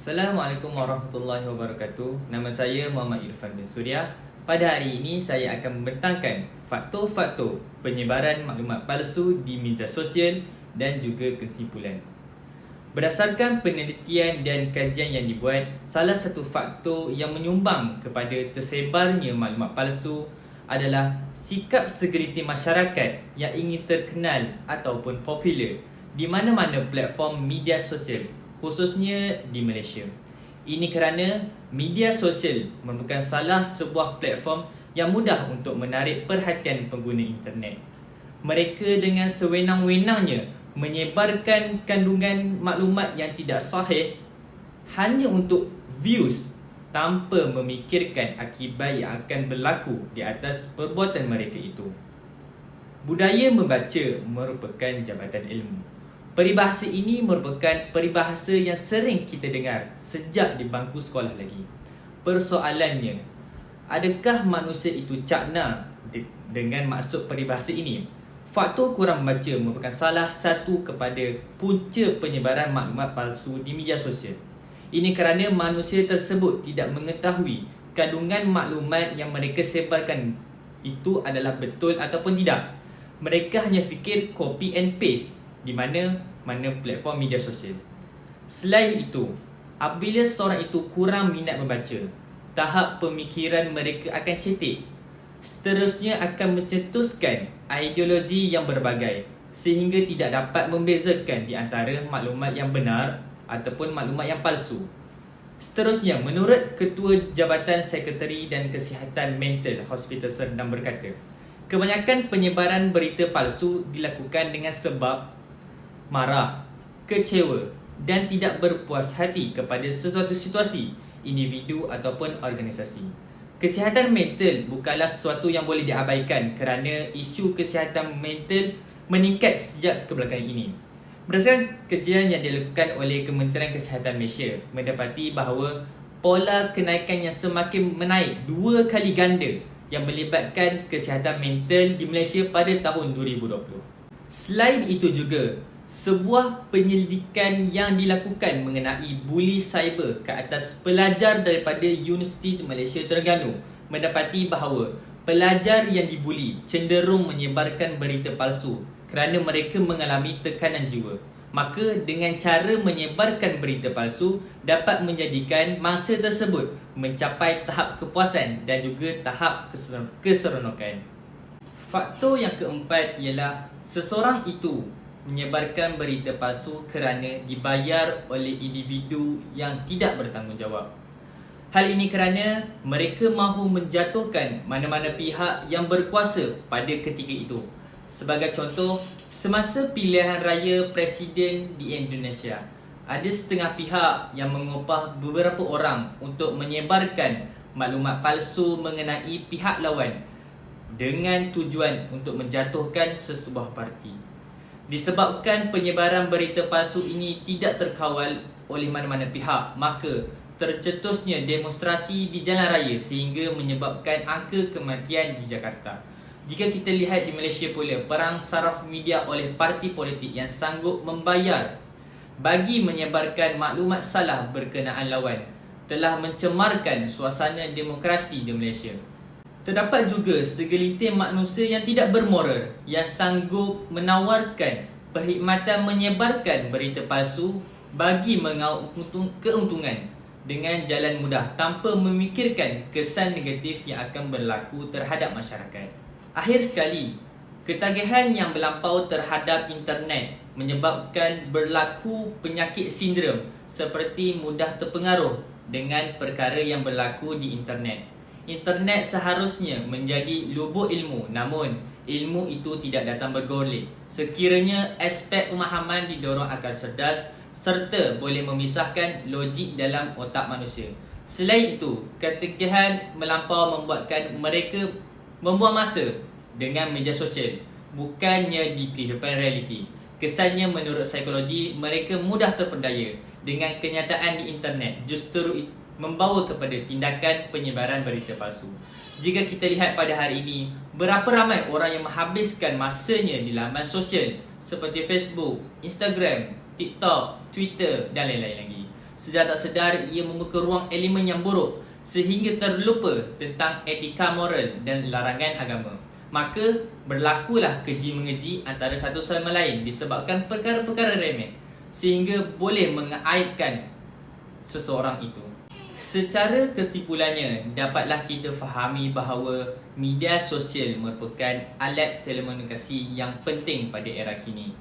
Assalamualaikum warahmatullahi wabarakatuh. Nama saya Muhammad Irfan bin Suria. Pada hari ini saya akan membentangkan faktor-faktor penyebaran maklumat palsu di media sosial dan juga kesimpulan. Berdasarkan penelitian dan kajian yang dibuat, salah satu faktor yang menyumbang kepada tersebarnya maklumat palsu adalah sikap segelintir masyarakat yang ingin terkenal ataupun popular di mana-mana platform media sosial, khususnya di Malaysia. Ini kerana media sosial merupakan salah sebuah platform yang mudah untuk menarik perhatian pengguna internet. Mereka dengan sewenang-wenangnya menyebarkan kandungan maklumat yang tidak sahih hanya untuk views tanpa memikirkan akibat yang akan berlaku di atas perbuatan mereka itu. Budaya membaca merupakan jabatan ilmu. Peribahasa ini merupakan peribahasa yang sering kita dengar sejak di bangku sekolah lagi. Persoalannya, adakah manusia itu cakna dengan maksud peribahasa ini? Faktor kurang membaca merupakan salah satu kepada punca penyebaran maklumat palsu di media sosial. Ini kerana manusia tersebut tidak mengetahui kandungan maklumat yang mereka sebarkan itu adalah betul ataupun tidak. Mereka hanya fikir copy and paste di mana platform media sosial. Selain itu, apabila seorang itu kurang minat membaca, tahap pemikiran mereka akan cetek. Seterusnya akan mencetuskan ideologi yang berbagai sehingga tidak dapat membezakan di antara maklumat yang benar ataupun maklumat yang palsu. Seterusnya, menurut Ketua Jabatan Sekretari dan Kesihatan Mental Hospital Serdang berkata, kebanyakan penyebaran berita palsu dilakukan dengan sebab marah, kecewa dan tidak berpuas hati kepada sesuatu situasi, individu ataupun organisasi. Kesihatan mental bukanlah sesuatu yang boleh diabaikan kerana isu kesihatan mental meningkat sejak kebelakangan ini. Berdasarkan kajian yang dilakukan oleh Kementerian Kesihatan Malaysia mendapati bahawa pola kenaikan yang semakin menaik 2 kali ganda yang melibatkan kesihatan mental di Malaysia pada tahun 2020. Selain itu juga, sebuah penyelidikan yang dilakukan mengenai buli cyber ke atas pelajar daripada Universiti Malaysia Terengganu mendapati bahawa pelajar yang dibuli cenderung menyebarkan berita palsu kerana mereka mengalami tekanan jiwa. Maka dengan cara menyebarkan berita palsu dapat menjadikan mangsa tersebut mencapai tahap kepuasan dan juga tahap keseronokan. Faktor yang keempat ialah seseorang itu menyebarkan berita palsu kerana dibayar oleh individu yang tidak bertanggungjawab. Hal ini kerana mereka mahu menjatuhkan mana-mana pihak yang berkuasa pada ketika itu. Sebagai contoh, semasa pilihan raya presiden di Indonesia, ada setengah pihak yang mengupah beberapa orang untuk menyebarkan maklumat palsu mengenai pihak lawan dengan tujuan untuk menjatuhkan sesebuah parti. Disebabkan penyebaran berita palsu ini tidak terkawal oleh mana-mana pihak, maka tercetusnya demonstrasi di jalan raya sehingga menyebabkan angka kematian di Jakarta. Jika kita lihat di Malaysia pula, perang saraf media oleh parti politik yang sanggup membayar bagi menyebarkan maklumat salah berkenaan lawan telah mencemarkan suasana demokrasi di Malaysia. Terdapat juga segelintir manusia yang tidak bermoral yang sanggup menawarkan perkhidmatan menyebarkan berita palsu bagi mengauk keuntungan dengan jalan mudah tanpa memikirkan kesan negatif yang akan berlaku terhadap masyarakat. Akhir sekali, ketagihan yang melampau terhadap internet menyebabkan berlaku penyakit sindrom seperti mudah terpengaruh dengan perkara yang berlaku di internet. Internet seharusnya menjadi lubuk ilmu, namun ilmu itu tidak datang bergolek. Sekiranya aspek pemahaman didorong akal cerdas serta boleh memisahkan logik dalam otak manusia. Selain itu, ketagihan melampau membuatkan mereka membuang masa dengan media sosial, bukannya di kehidupan realiti. Kesannya menurut psikologi, mereka mudah terpedaya dengan kenyataan di internet, justru membawa kepada tindakan penyebaran berita palsu. Jika kita lihat pada hari ini, berapa ramai orang yang menghabiskan masanya di laman sosial seperti Facebook, Instagram, TikTok, Twitter dan lain-lain lagi. Sedar tak sedar, ia membuka ruang elemen yang buruk sehingga terlupa tentang etika moral dan larangan agama. Maka berlakulah keji-mengeji antara satu sama lain disebabkan perkara-perkara remeh sehingga boleh mengaibkan seseorang itu. Secara kesimpulannya, dapatlah kita fahami bahawa media sosial merupakan alat telekomunikasi yang penting pada era kini.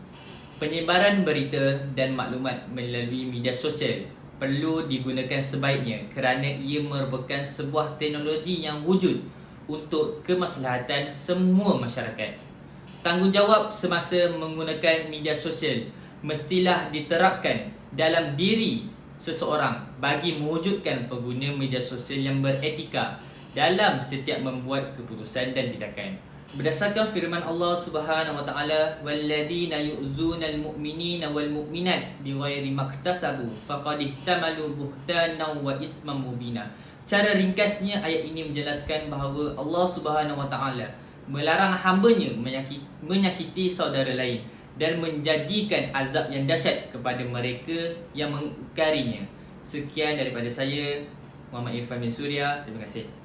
Penyebaran berita dan maklumat melalui media sosial perlu digunakan sebaiknya kerana ia merupakan sebuah teknologi yang wujud untuk kemaslahatan semua masyarakat. Tanggungjawab semasa menggunakan media sosial mestilah diterapkan dalam diri seseorang bagi mewujudkan pengguna media sosial yang beretika dalam setiap membuat keputusan dan tindakan. Berdasarkan firman Allah Subhanahu wa taala, "Walladzina yu'zunal mu'minina wal mu'minat bighairi maktasabu faqad ihtamalu buhtanan wa isman mubina." Secara ringkasnya, ayat ini menjelaskan bahawa Allah Subhanahu wa taala melarang hamba-Nya menyakiti saudara lain dan menjanjikan azab yang dahsyat kepada mereka yang mengingkarinya. Sekian daripada saya, Muhammad Irfan bin Suria. Terima kasih.